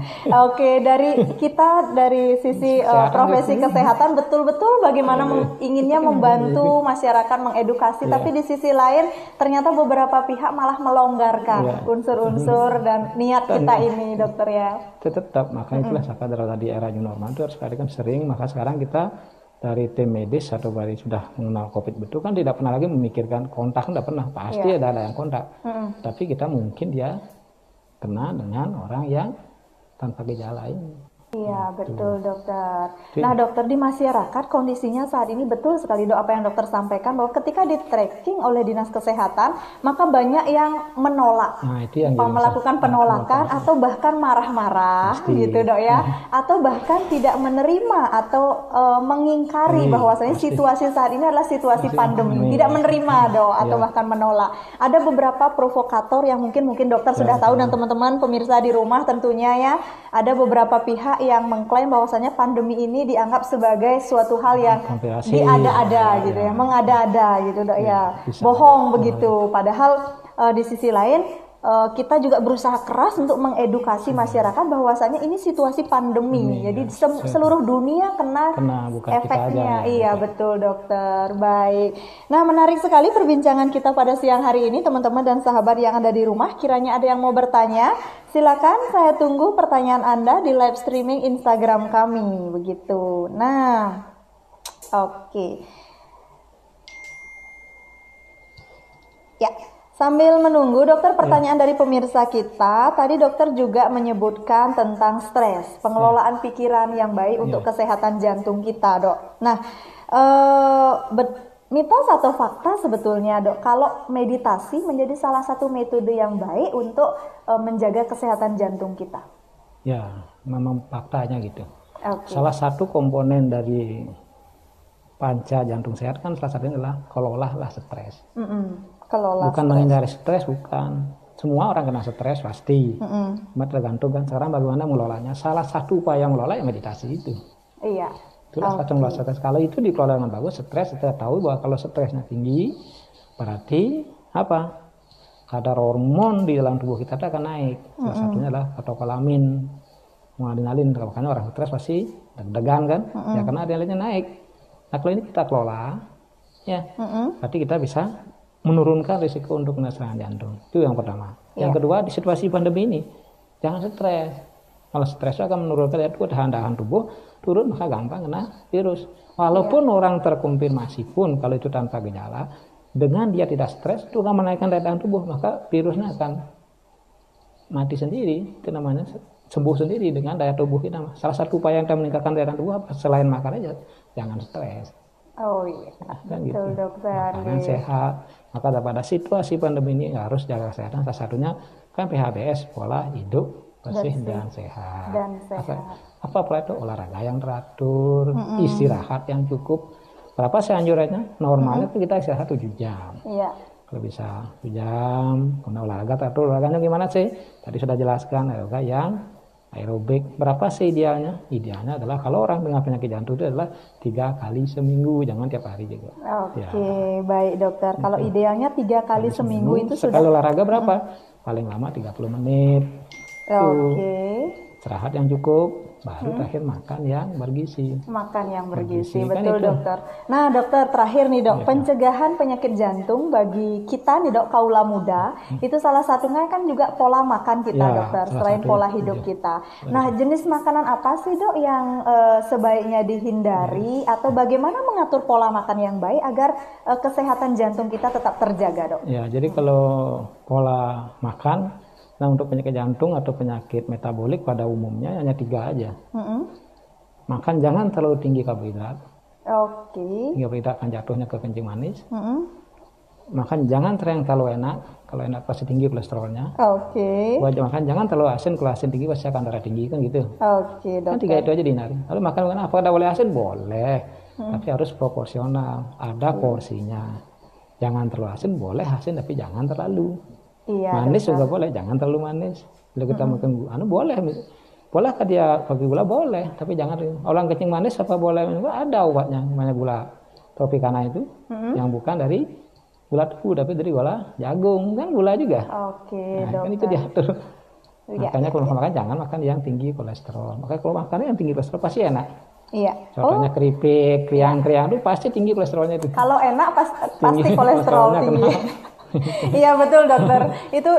Speaker 1: Oke, dari sisi profesi kesehatan betul-betul bagaimana inginnya membantu masyarakat mengedukasi, tapi di sisi lain ternyata beberapa pihak malah melonggarkan unsur-unsur dan niat kita ini dokter ya.
Speaker 2: Tetap, makanya itulah sadar tadi era new normal itu harus kan sering, maka sekarang kita dari tim medis atau dari sudah mengenal COVID betul kan tidak pernah lagi memikirkan kontak, tidak pernah, pasti ada yang kontak. Tapi kita mungkin dia kena dengan orang yang tanpa gejala ini.
Speaker 1: Iya, betul dokter. Nah dokter, di masyarakat kondisinya saat ini betul sekali dok apa yang dokter sampaikan, bahwa ketika di tracking oleh dinas kesehatan maka banyak yang menolak,
Speaker 2: itu yang
Speaker 1: melakukan penolakan atau bahkan marah-marah gitu dok ya, atau bahkan tidak menerima atau mengingkari bahwasanya situasi saat ini adalah situasi pandemi, tidak menerima dok atau bahkan menolak. Ada beberapa provokator yang mungkin dokter sudah tahu dan teman-teman pemirsa di rumah tentunya ya, ada beberapa pihak yang mengklaim bahwasanya pandemi ini dianggap sebagai suatu hal yang diada-ada gitu ya, mengada-ada gitu dok ya, bohong begitu. Padahal di sisi lain kita juga berusaha keras untuk mengedukasi masyarakat bahwasanya ini situasi pandemi, jadi seluruh dunia kena efeknya. Iya betul dokter. Baik. Nah menarik sekali perbincangan kita pada siang hari ini teman-teman dan sahabat yang ada di rumah. Kiranya ada yang mau bertanya, silakan saya tunggu pertanyaan Anda di live streaming Instagram kami begitu. Nah, oke. Ya. Sambil menunggu dokter, pertanyaan dari pemirsa kita, tadi dokter juga menyebutkan tentang stres, pengelolaan pikiran yang baik untuk kesehatan jantung kita dok. Nah, mitos atau fakta sebetulnya dok, kalau meditasi menjadi salah satu metode yang baik untuk menjaga kesehatan jantung kita?
Speaker 2: Ya, memang faktanya gitu. Salah satu komponen dari panca jantung sehat kan salah satunya adalah kelolalah stres. Bukan menghindari stres, bukan. Semua orang kena stres pasti. Cuma tergantung kan sekarang bagaimana mengelolanya. Salah satu upaya mengelola yang meditasi itu.
Speaker 1: Iya.
Speaker 2: Itulah mengelola stres. Kalau itu dikelola dengan bagus, stres kita tahu bahwa kalau stresnya tinggi, berarti apa? Kadar hormon di dalam tubuh kita akan naik. Salah satunya adalah katekolamin, adrenalin. Makanya orang stres pasti deg-degan kan? Ya karena adrenalinnya naik. Nah kalau ini kita kelola, ya, berarti kita bisa menurunkan risiko untuk kena serangan jantung. Itu yang pertama. Yang kedua, di situasi pandemi ini jangan stres. Kalau stres akan menurunkan tahan tubuh turun, maka gampang kena virus. Walaupun orang terkonfirmasi pun kalau itu tanpa gejala, dengan dia tidak stres itu akan menaikkan daya tahan tubuh, maka virusnya akan mati sendiri. Itu namanya sembuh sendiri dengan daya tubuh kita. Salah satu upaya yang kita meningkatkan daya tahan tubuh apa? Selain makan aja, jangan stres.
Speaker 1: Oh iya,
Speaker 2: kan
Speaker 1: betul
Speaker 2: gitu.
Speaker 1: dokter.
Speaker 2: Makanan sehat. Maka pada situasi pandemi ini harus jaga kesehatan. Salah satunya kan PHBS, pola hidup bersih dan sehat. Apa itu? Olahraga yang teratur, istirahat yang cukup. Berapa sih anjurannya? Normalnya itu kita istirahat 7 jam.
Speaker 1: Iya.
Speaker 2: Kalau bisa 7 jam. Kemudian olahraga teratur. Olahraganya gimana sih? Tadi sudah jelaskan olahraga yang aerobik. Berapa sih idealnya? Idealnya adalah kalau orang dengan penyakit jantung itu adalah 3 kali seminggu, jangan tiap hari juga.
Speaker 1: Oke, baik dokter. Kalau idealnya 3 kali seminggu itu sudah.
Speaker 2: Sekali olahraga berapa? Paling lama 30 menit.
Speaker 1: Oke.
Speaker 2: Istirahat yang cukup, baru terakhir makan yang bergizi.
Speaker 1: Makan yang bergizi,
Speaker 2: kan
Speaker 1: betul dokter. Nah dokter, terakhir nih dok, pencegahan penyakit jantung bagi kita nih dok, kaula muda, itu salah satunya kan juga pola makan kita dokter, selain pola hidup kita. Nah jenis makanan apa sih dok yang sebaiknya dihindari atau bagaimana mengatur pola makan yang baik agar kesehatan jantung kita tetap terjaga dok?
Speaker 2: Ya, jadi kalau pola makan, nah untuk penyakit jantung atau penyakit metabolik pada umumnya hanya 3 aja. Makan jangan terlalu tinggi karbohidrat.
Speaker 1: Karbohidrat
Speaker 2: akan jatuhnya ke kencing manis. makan jangan yang terlalu enak. Kalau enak pasti tinggi kolesterolnya.
Speaker 1: Oke.
Speaker 2: Makan jangan terlalu asin. Kalau asin tinggi pasti akan darah tinggi kan gitu.
Speaker 1: Oke,
Speaker 2: Kan
Speaker 1: dokter.
Speaker 2: 3 itu aja dihindari. Lalu makan apa ada boleh asin? Boleh. Tapi harus proporsional. Ada porsinya. Jangan terlalu asin, boleh asin tapi jangan terlalu.
Speaker 1: Iya,
Speaker 2: Manis
Speaker 1: dokter.
Speaker 2: juga boleh, jangan terlalu manis. Kalau kita makan boleh. Boleh kan dia pakai gula boleh, tapi jangan orang kencing manis apa boleh? Ada obatnya namanya gula tropicana itu yang bukan dari gula tebu tapi dari gula jagung, kan gula juga.
Speaker 1: Oke,
Speaker 2: Nah, kan itu
Speaker 1: dokter.
Speaker 2: diatur.
Speaker 1: Iya,
Speaker 2: Makanya kalau makan jangan makan yang tinggi kolesterol. Makanya kalau makan yang tinggi kolesterol pasti enak.
Speaker 1: Iya.
Speaker 2: Contohnya keripik, kriang-kriang itu pasti tinggi kolesterolnya itu.
Speaker 1: Kalau enak pasti
Speaker 2: Tinggi
Speaker 1: kolesterol
Speaker 2: kolesterolnya,
Speaker 1: tinggi.
Speaker 2: kenapa?
Speaker 1: Iya betul dokter. Itu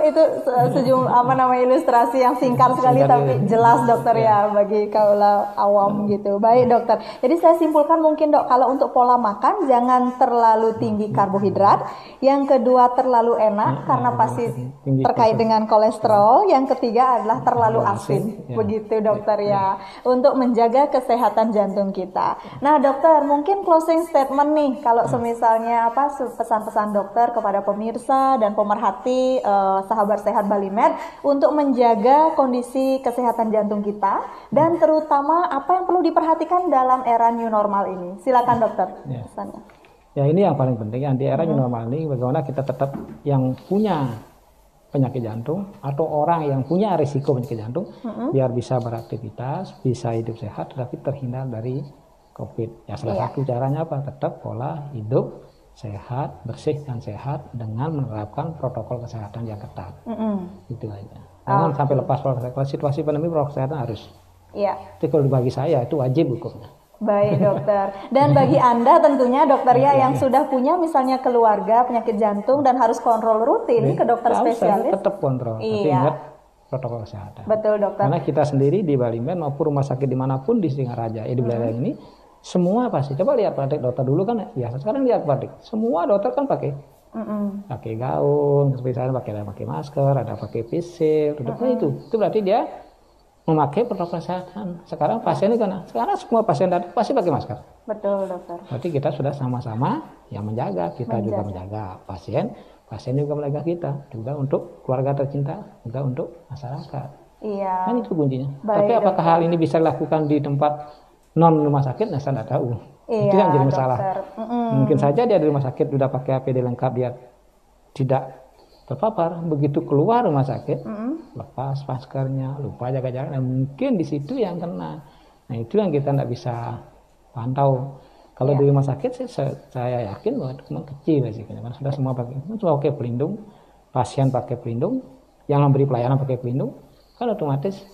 Speaker 1: sejumlah ilustrasi yang singkat sekali
Speaker 2: Singkat,
Speaker 1: tapi
Speaker 2: ya.
Speaker 1: jelas dokter ya bagi kaula awam gitu. Baik dokter. Jadi saya simpulkan mungkin dok, kalau untuk pola makan jangan terlalu tinggi karbohidrat. Yang kedua terlalu enak karena pasti
Speaker 2: tinggi
Speaker 1: terkait dengan kolesterol. Yang ketiga adalah terlalu asin.
Speaker 2: Ya.
Speaker 1: Begitu dokter ya. Untuk menjaga kesehatan jantung kita. Nah dokter, mungkin closing statement nih kalau semisalnya pesan-pesan dokter kepada pemirsa dan pemerhati sahabat sehat Balimed untuk menjaga kondisi kesehatan jantung kita dan terutama apa yang perlu diperhatikan dalam era new normal ini. Silakan dokter.
Speaker 2: Ya.
Speaker 1: Pesannya.
Speaker 2: Ya ini yang paling penting di era new normal ini bagaimana kita tetap yang punya penyakit jantung atau orang yang punya risiko penyakit jantung biar bisa beraktivitas, bisa hidup sehat tetapi terhindar dari COVID. Ya salah satu caranya apa? Tetap pola hidup sehat, bersih dan sehat dengan menerapkan protokol kesehatan yang ketat. Itu aja. Jangan sampai lepas protokol kesehatan. Situasi pandemi protokol kesehatan harus.
Speaker 1: Iya.
Speaker 2: Tapi kalau bagi saya itu wajib hukumnya.
Speaker 1: Baik dokter. Dan bagi Anda tentunya dokter ya yang sudah punya misalnya keluarga penyakit jantung dan harus kontrol rutin ke dokter spesialis.
Speaker 2: Tetap kontrol. Tapi
Speaker 1: Iya.
Speaker 2: ingat protokol kesehatan.
Speaker 1: Betul dokter.
Speaker 2: Karena kita sendiri di Balimed maupun rumah sakit dimanapun di Singaraja, di Buleleng ini semua pasti coba lihat praktek dokter dulu kan biasa, sekarang lihat praktek semua dokter kan pakai gaun, misalnya pakai masker, ada pakai face shield, itu berarti dia memakai protokol kesehatan. Sekarang pasien kan sekarang semua pasien datang pasti pakai masker.
Speaker 1: Betul dokter.
Speaker 2: Berarti kita sudah sama-sama yang menjaga, kita juga menjaga pasien juga menjaga kita, juga untuk keluarga tercinta, juga untuk masyarakat.
Speaker 1: Iya.
Speaker 2: Kan itu kuncinya.
Speaker 1: Baik,
Speaker 2: Tapi apakah hal ini bisa dilakukan di tempat non rumah sakit? Nah, saya tidak tahu.
Speaker 1: Iya,
Speaker 2: itu yang jadi masalah.
Speaker 1: dokter.
Speaker 2: Mungkin saja dia di rumah sakit sudah pakai APD lengkap, dia tidak terpapar. Begitu keluar rumah sakit, lepas maskernya, lupa jaga jarak. Nah, mungkin di situ yang kena. Nah, itu yang kita tidak bisa pantau. Kalau di rumah sakit saya yakin bahwa itu memang kecil resikonya. Karena sudah semua pakai pelindung, pasien pakai pelindung, yang memberi pelayanan pakai pelindung, kan otomatis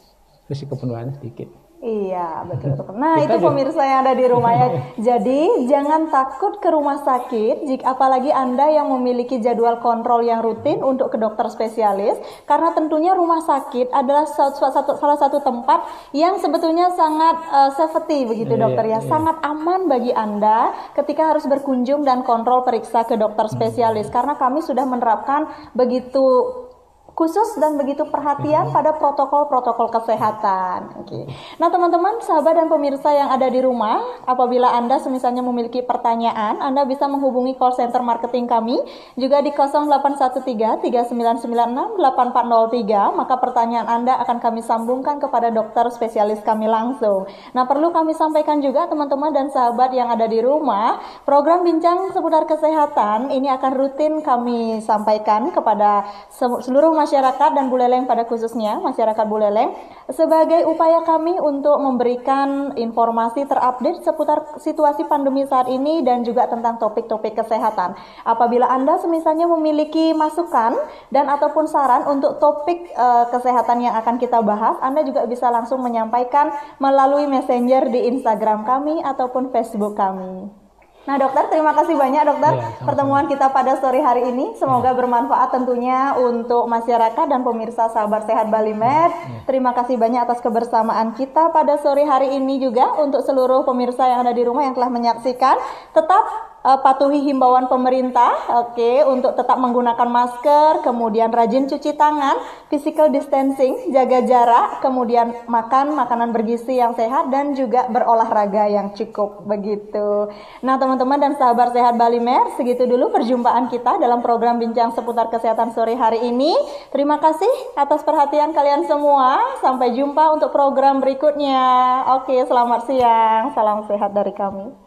Speaker 2: risiko penularannya sedikit.
Speaker 1: Iya betul. Nah itu pemirsa yang ada di rumah ya. Jadi jangan takut ke rumah sakit jika apalagi Anda yang memiliki jadwal kontrol yang rutin untuk ke dokter spesialis, karena tentunya rumah sakit adalah salah satu tempat yang sebetulnya sangat safety begitu dokter ya, sangat aman bagi Anda ketika harus berkunjung dan kontrol periksa ke dokter spesialis karena kami sudah menerapkan begitu khusus dan begitu perhatian pada protokol-protokol kesehatan. Oke. Nah teman-teman, sahabat dan pemirsa yang ada di rumah, apabila Anda misalnya memiliki pertanyaan, Anda bisa menghubungi call center marketing kami, juga di 0813-3996-8403, maka pertanyaan Anda akan kami sambungkan kepada dokter spesialis kami langsung. Nah perlu kami sampaikan juga teman-teman dan sahabat yang ada di rumah, program bincang seputar kesehatan ini akan rutin kami sampaikan kepada seluruh masyarakat dan Buleleng pada khususnya masyarakat Buleleng sebagai upaya kami untuk memberikan informasi terupdate seputar situasi pandemi saat ini dan juga tentang topik-topik kesehatan. Apabila Anda misalnya memiliki masukan dan ataupun saran untuk topik kesehatan yang akan kita bahas, Anda juga bisa langsung menyampaikan melalui Messenger di Instagram kami ataupun Facebook kami. Nah dokter, terima kasih banyak dokter pertemuan kita pada sore hari ini. Semoga bermanfaat tentunya untuk masyarakat dan pemirsa sahabat sehat Balimed. Terima kasih banyak atas kebersamaan kita pada sore hari ini juga untuk seluruh pemirsa yang ada di rumah yang telah menyaksikan. Tetap patuhi himbauan pemerintah, oke, untuk tetap menggunakan masker, kemudian rajin cuci tangan, physical distancing, jaga jarak, kemudian makan makanan bergizi yang sehat dan juga berolahraga yang cukup begitu. Nah, teman-teman dan sahabat sehat Bali Med, segitu dulu perjumpaan kita dalam program bincang seputar kesehatan sore hari ini. Terima kasih atas perhatian kalian semua. Sampai jumpa untuk program berikutnya. Oke, selamat siang. Salam sehat dari kami.